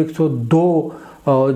102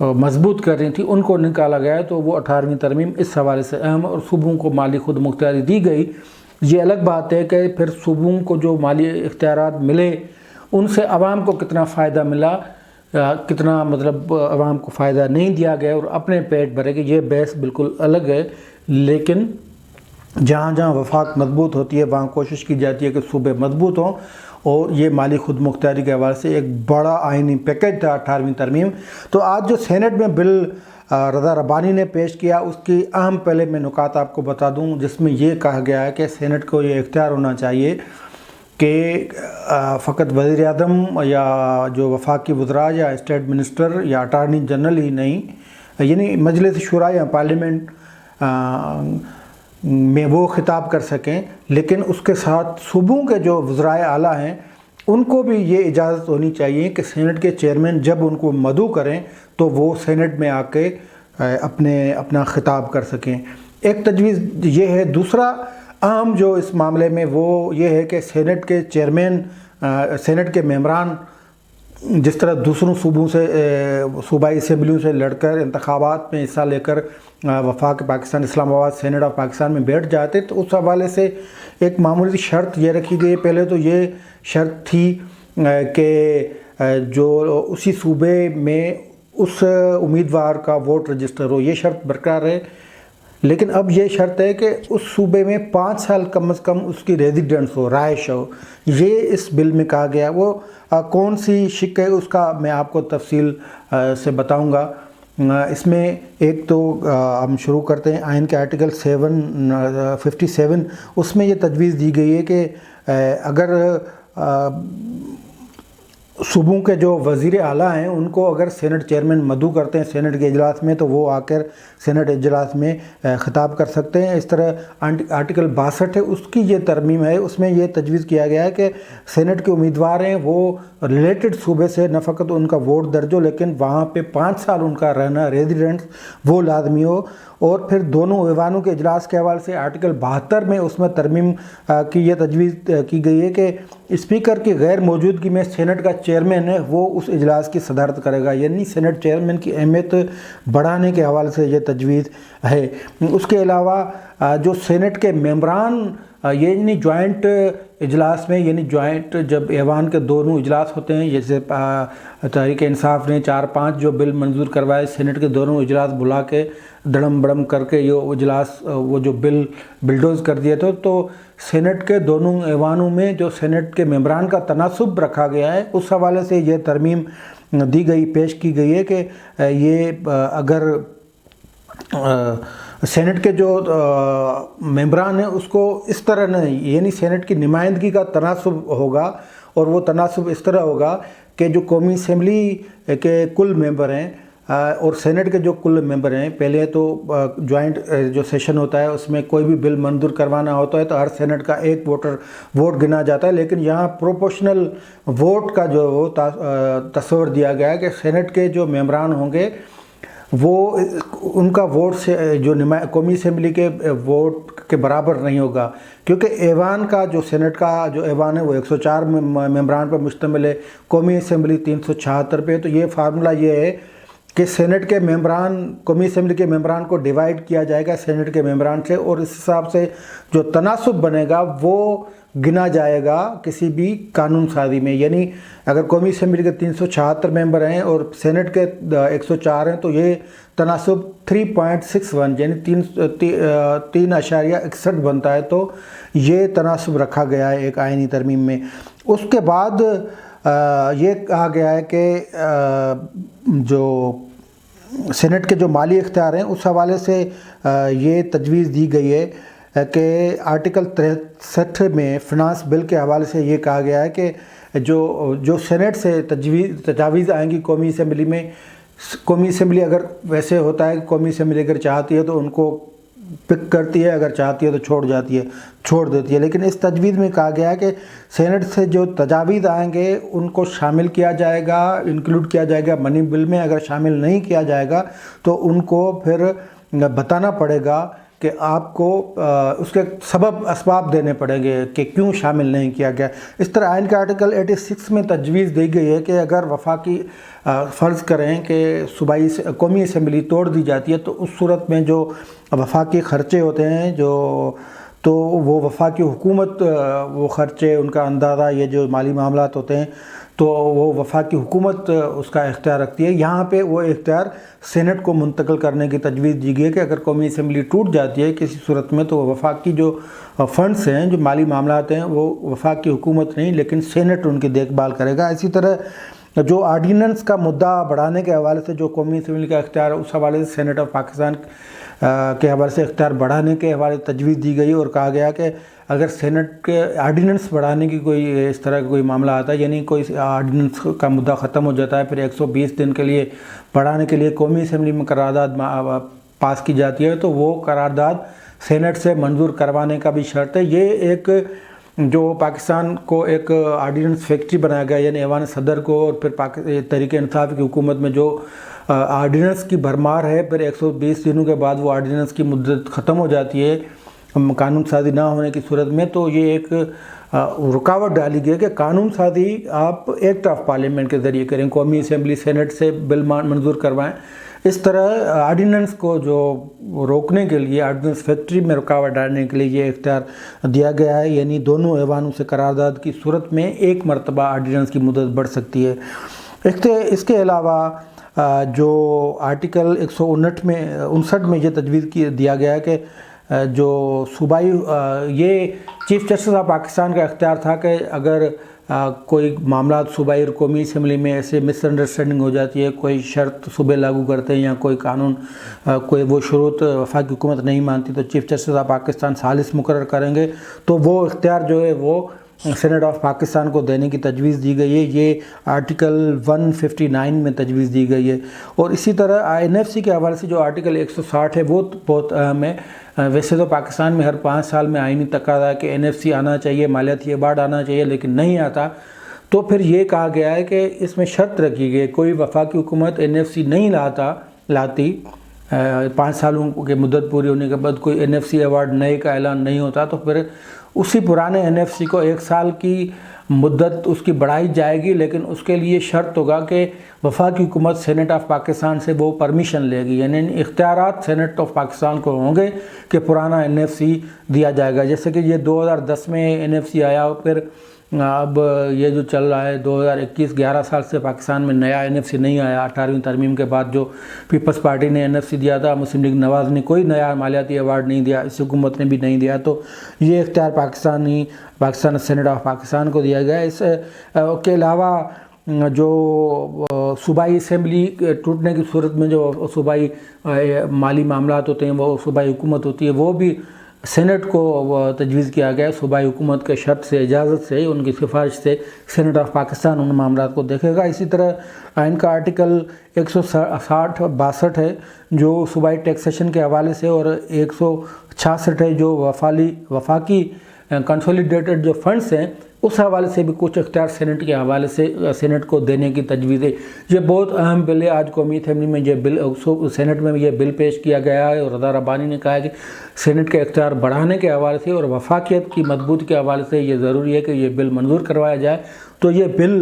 مضبوط کر رہی تھیں ان کو نکالا گیا ہے، تو وہ 18ویں ترمیم اس حوالے سے اہم، اور صوبوں کو مالی خود مختاری دی گئی۔ یہ الگ بات ہے کہ پھر صوبوں کو جو مالی اختیارات ملے ان سے عوام کو کتنا فائدہ ملا، کتنا مطلب عوام کو فائدہ نہیں دیا گیا اور اپنے پیٹ بھرے گئے، یہ بحث بالکل الگ ہے۔ لیکن جہاں جہاں وفاق مضبوط ہوتی ہے وہاں کوشش کی جاتی ہے کہ صوبے مضبوط ہوں، اور یہ مالی خود مختاری کے حوالے سے ایک بڑا آئینی پیکج تھا 18ویں ترمیم۔ تو آج جو سینٹ میں بل رضا ربانی نے پیش کیا، اس کی اہم پہلے میں نکات آپ کو بتا دوں، جس میں یہ کہا گیا ہے کہ سینٹ کو یہ اختیار ہونا چاہیے کہ فقط وزیر اعظم یا جو وفاقی وزراء یا اسٹیٹ منسٹر یا اٹارنی جنرل ہی نہیں، یعنی مجلس شورا یا پارلیمنٹ میں وہ خطاب کر سکیں، لیکن اس کے ساتھ صوبوں کے جو وزرائے اعلیٰ ہیں ان کو بھی یہ اجازت ہونی چاہیے کہ سینٹ کے چیئرمین جب ان کو مدعو کریں تو وہ سینٹ میں آ کے اپنا خطاب کر سکیں۔ ایک تجویز یہ ہے۔ دوسرا اہم جو اس معاملے میں وہ یہ ہے کہ سینٹ کے چیئرمین، سینٹ کے ممبران جس طرح دوسروں صوبوں سے، صوبائی اسمبلیوں سے لڑ کر انتخابات میں حصہ لے کر وفاق پاکستان اسلام آباد سینٹ آف پاکستان میں بیٹھ جاتے، تو اس حوالے سے ایک معمولی شرط یہ رکھی گئی۔ پہلے تو یہ شرط تھی کہ جو اسی صوبے میں اس امیدوار کا ووٹ رجسٹر ہو، یہ شرط برقرار ہے۔ لیکن اب یہ شرط ہے کہ اس صوبے میں 5 سال کم از کم اس کی ریزیڈنس ہو، رہائش ہو۔ یہ اس بل میں کہا گیا۔ وہ کون سی شق ہے اس کا میں آپ کو تفصیل سے بتاؤں گا۔ اس میں ایک تو ہم شروع کرتے ہیں آئین کے آرٹیکل 57، اس میں یہ تجویز دی گئی ہے کہ اگر صوبوں کے جو وزیر اعلیٰ ہیں ان کو اگر سینٹ چیئرمین مدعو کرتے ہیں سینٹ کے اجلاس میں، تو وہ آ کر سینٹ اجلاس میں خطاب کر سکتے ہیں۔ اس طرح آرٹیکل 62 ہے، اس کی یہ ترمیم ہے، اس میں یہ تجویز کیا گیا ہے کہ سینٹ کے امیدوار ہیں وہ ریلیٹڈ صوبے سے نہ فقط ان کا ووٹ درج ہو، لیکن وہاں پہ 5 سال ان کا رہنا ریزیڈنس وہ لازمی ہو۔ اور پھر دونوں ایوانوں کے اجلاس کے حوالے سے آرٹیکل 72 میں اس میں ترمیم کی یہ تجویز کی گئی ہے کہ اسپیکر کی غیر موجودگی میں سینٹ کا چیئرمین ہے وہ اس اجلاس کی صدارت کرے گا، یعنی سینٹ چیئرمین کی اہمیت بڑھانے کے حوالے سے یہ تجویز ہے۔ اس کے علاوہ جو سینٹ کے ممبران یعنی جوائنٹ اجلاس میں، یعنی جوائنٹ جب ایوان کے دونوں اجلاس ہوتے ہیں، جیسے تحریک انصاف نے 4-5 جو بل منظور کروائے، سینٹ کے دونوں اجلاس بلا کے دڑم بڑم کر کے یہ اجلاس وہ جو بلڈوز کر دیے تھے، تو سینٹ کے دونوں ایوانوں میں جو سینٹ کے ممبران کا تناسب رکھا گیا ہے، اس حوالے سے یہ ترمیم دی گئی، پیش کی گئی ہے کہ یہ اگر سینٹ کے جو ممبران ہیں اس کو اس طرح نہیں، یعنی سینٹ کی نمائندگی کا تناسب ہوگا، اور وہ تناسب اس طرح ہوگا کہ جو قومی اسمبلی کے کل ممبر ہیں اور سینٹ کے جو کل ممبر ہیں، پہلے تو جوائنٹ جو سیشن ہوتا ہے اس میں کوئی بھی بل منظور کروانا ہوتا ہے تو ہر سینٹ کا ایک ووٹ گنا جاتا ہے، لیکن یہاں پروپورشنل ووٹ کا جو تصور دیا گیا ہے کہ سینٹ کے جو ممبران ہوں گے وہ ان کا ووٹ سے جو قومی اسمبلی کے ووٹ کے برابر نہیں ہوگا، کیونکہ ایوان کا جو سینٹ کا جو ایوان ہے وہ 104 ممبران پر مشتمل ہے، قومی اسمبلی 376 پہ۔ تو یہ فارمولہ یہ ہے کہ سینٹ کے ممبران، قومی اسمبلی کے ممبران کو ڈیوائیڈ کیا جائے گا سینٹ کے ممبران سے، اور اس حساب سے جو تناسب بنے گا وہ گنا جائے گا کسی بھی قانون سازی میں۔ یعنی اگر قومی اسمبلی کے 376 ممبر ہیں اور سینٹ کے 104 ہیں تو یہ تناسب 3.61 یعنی 3.61 بنتا ہے، تو یہ تناسب رکھا گیا ہے ایک آئینی ترمیم میں۔ اس کے بعد یہ کہا گیا ہے کہ جو سینٹ کے جو مالی اختیار ہیں اس حوالے سے یہ تجویز دی گئی ہے کہ آرٹیکل 63 میں فنانس بل کے حوالے سے یہ کہا گیا ہے کہ جو سینٹ سے تجاویز آئیں گی قومی اسمبلی میں، قومی اسمبلی اگر ویسے ہوتا ہے کہ قومی اسمبلی اگر چاہتی ہے تو ان کو پک کرتی ہے، اگر چاہتی ہے تو چھوڑ دیتی ہے، لیکن اس تجویز میں کہا گیا ہے کہ سینٹ سے جو تجاویز آئیں گے ان کو شامل کیا جائے گا، انکلوڈ کیا جائے گا منی بل میں۔ اگر شامل نہیں کیا جائے گا تو ان کو پھر بتانا پڑے گا کہ آپ کو اس کے سبب اسباب دینے پڑیں گے کہ کیوں شامل نہیں کیا گیا۔ اس طرح آئین کے آرٹیکل 86 میں تجویز دی گئی ہے کہ اگر وفاقی فرض کریں کہ صوبائی قومی اسمبلی توڑ دی جاتی ہے تو اس صورت میں جو وفاقی خرچے ہوتے ہیں تو وہ وفاقی حکومت وہ خرچے ان کا اندازہ یہ جو مالی معاملات ہوتے ہیں تو وہ وفاقی حکومت اس کا اختیار رکھتی ہے۔ یہاں پہ وہ اختیار سینٹ کو منتقل کرنے کی تجویز دی گئی ہے کہ اگر قومی اسمبلی ٹوٹ جاتی ہے کسی صورت میں تو وفاقی جو فنڈز ہیں جو مالی معاملات ہیں وہ وفاقی حکومت نہیں لیکن سینٹ ان کی دیکھ بھال کرے گا۔ اسی طرح جو آرڈیننس کا مدعا بڑھانے کے حوالے سے جو قومی اسمبلی کا اختیار ہے اس حوالے سے سینٹ آف پاکستان کے حوالے سے اختیار بڑھانے کے حوالے سے تجویز دی گئی اور کہا گیا کہ اگر سینٹ کے آرڈیننس بڑھانے کی کوئی اس طرح کا کوئی معاملہ آتا ہے یعنی کوئی آرڈیننس کا مدعا ختم ہو جاتا ہے پھر 120 دن کے لیے بڑھانے کے لیے قومی اسمبلی میں قرارداد پاس کی جاتی ہے تو وہ قرارداد سینٹ سے منظور کروانے کا بھی شرط ہے۔ یہ ایک جو پاکستان کو ایک آرڈیننس فیکٹری بنایا گیا یعنی ایوان صدر کو اور پھر تحریک انصاف کی حکومت میں جو آرڈیننس کی بھرمار ہے پھر 120 دنوں کے بعد وہ آرڈیننس کی مدت ختم ہو جاتی ہے قانون سازی نہ ہونے کی صورت میں تو یہ ایک رکاوٹ ڈالی گئی کہ قانون سازی آپ ایکٹ آف پارلیمنٹ کے ذریعے کریں، قومی اسمبلی سینٹ سے بل منظور کروائیں۔ اس طرح آرڈیننس کو جو روکنے کے لیے آرڈیننس فیکٹری میں رکاوٹ ڈالنے کے لیے یہ اختیار دیا گیا ہے یعنی دونوں ایوانوں سے قرارداد کی صورت میں ایک مرتبہ آرڈیننس کی مدت بڑھ سکتی ہے۔ اس کے علاوہ جو آرٹیکل 159 میں یہ تجویز دیا گیا ہے کہ جو صوبائی یہ چیف جسٹس آف پاکستان کا اختیار تھا کہ اگر کوئی معاملات صوبائی اور قومی اسمبلی میں ایسے مس انڈرسٹینڈنگ ہو جاتی ہے کوئی شرط صوبے لاگو کرتے ہیں یا کوئی قانون کوئی وہ شروط وفاقی حکومت نہیں مانتی تو چیف جسٹس آف پاکستان ثالث مقرر کریں گے تو وہ اختیار جو ہے وہ سینٹ آف پاکستان کو دینے کی تجویز دی گئی ہے۔ یہ آرٹیکل 159 میں تجویز دی گئی ہے اور اسی طرح NFC کے حوالے سے جو آرٹیکل 160 ہے وہ بہت اہم ہے۔ ویسے تو پاکستان میں ہر 5 سال میں آئینی تقاضا ہے کہ NFC آنا چاہیے، مالیاتی ایوارڈ آنا چاہیے لیکن نہیں آتا تو پھر یہ کہا گیا ہے کہ اس میں شرط رکھی گئی کوئی وفاقی حکومت NFC نہیں لاتی 5 سالوں کے مدت پوری ہونے کے بعد کوئی NFC ایوارڈ نئے کا اعلان نہیں ہوتا تو پھر اسی پرانے NFC کو 1 سال کی مدت اس کی بڑھائی جائے گی لیکن اس کے لیے شرط ہوگا کہ وفاقی حکومت سینٹ آف پاکستان سے وہ پرمیشن لے گی یعنی اختیارات سینٹ آف پاکستان کو ہوں گے کہ پرانا NFC دیا جائے گا۔ جیسے کہ یہ 2010 میں NFC آیا پھر اب یہ جو چل رہا ہے 2021 11 سال سے پاکستان میں نیا NFC نہیں آیا۔ 18ویں ترمیم کے بعد جو پیپلز پارٹی نے NFC دیا تھا مسلم لیگ نواز نے کوئی نیا مالیاتی ایوارڈ نہیں دیا، اس حکومت نے بھی نہیں دیا تو یہ اختیار پاکستان سینٹ آف پاکستان کو دیا گیا۔ اس کے علاوہ جو صوبائی اسمبلی ٹوٹنے کی صورت میں جو صوبائی مالی معاملات ہوتے ہیں وہ صوبائی حکومت ہوتی ہے وہ بھی سینٹ کو تجویز کیا گیا ہے۔ صوبائی حکومت کے شرط سے اجازت سے ان کی سفارش سے سینٹ آف پاکستان ان معاملات کو دیکھے گا۔ اسی طرح آئین کا آرٹیکل 162 ہے جو صوبائی ٹیکسیشن کے حوالے سے اور 166 ہے جو وفاقی کنسولیڈیٹڈ جو فنڈز ہیں اس حوالے سے بھی کچھ اختیار سینٹ کے حوالے سے سینٹ کو دینے کی تجویز ہے۔ یہ بہت اہم بل ہے۔ آج قومی اسمبلی میں یہ بل سینٹ میں یہ بل پیش کیا گیا ہے اور رضا ربانی نے کہا ہے کہ سینٹ کے اختیار بڑھانے کے حوالے سے اور وفاقیت کی مضبوطی کے حوالے سے یہ ضروری ہے کہ یہ بل منظور کروایا جائے تو یہ بل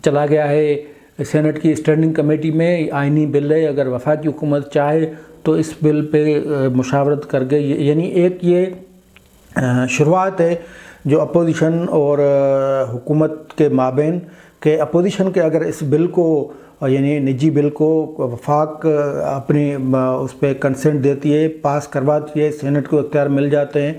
چلا گیا ہے سینٹ کی اسٹینڈنگ کمیٹی میں۔ آئینی بل ہے، اگر وفاقی حکومت چاہے تو اس بل پہ مشاورت کر گئی یعنی ایک یہ شروعات ہے جو اپوزیشن اور حکومت کے مابین کہ اپوزیشن کے اگر اس بل کو یعنی نجی بل کو وفاق اپنی اس پہ کنسنٹ دیتی ہے پاس کرواتی ہے سینٹ کو اختیار مل جاتے ہیں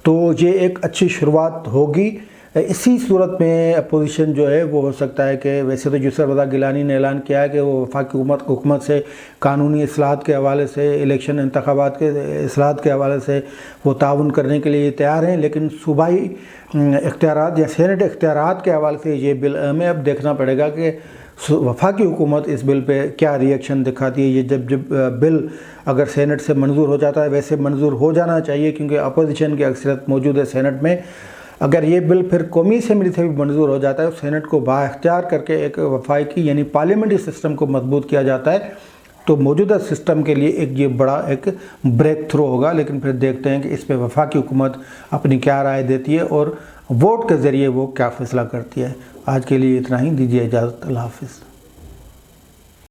تو یہ ایک اچھی شروعات ہوگی۔ اسی صورت میں اپوزیشن جو ہے وہ ہو سکتا ہے کہ ویسے تو یسر رضا گیلانی نے اعلان کیا ہے کہ وہ وفاقی حکومت سے قانونی اصلاحات کے حوالے سے الیکشن انتخابات کے اصلاحات کے حوالے سے وہ تعاون کرنے کے لیے تیار ہیں لیکن صوبائی اختیارات یا سینٹ اختیارات کے حوالے سے یہ بل ہمیں اب دیکھنا پڑے گا کہ وفاقی حکومت اس بل پہ کیا ری ایکشن دکھاتی ہے۔ یہ جب بل اگر سینٹ سے منظور ہو جاتا ہے ویسے منظور ہو جانا چاہیے کیونکہ اپوزیشن کی اکثریت موجود ہے سینٹ میں، اگر یہ بل پھر قومی اسمبلی سے بھی منظور ہو جاتا ہے سینٹ کو با اختیار کر کے ایک وفاقی یعنی پارلیمنٹری سسٹم کو مضبوط کیا جاتا ہے تو موجودہ سسٹم کے لیے ایک یہ بڑا ایک بریک تھرو ہوگا، لیکن پھر دیکھتے ہیں کہ اس پہ وفاقی حکومت اپنی کیا رائے دیتی ہے اور ووٹ کے ذریعے وہ کیا فیصلہ کرتی ہے۔ آج کے لیے اتنا ہی، دیجیے اجازت، اللہ حافظ۔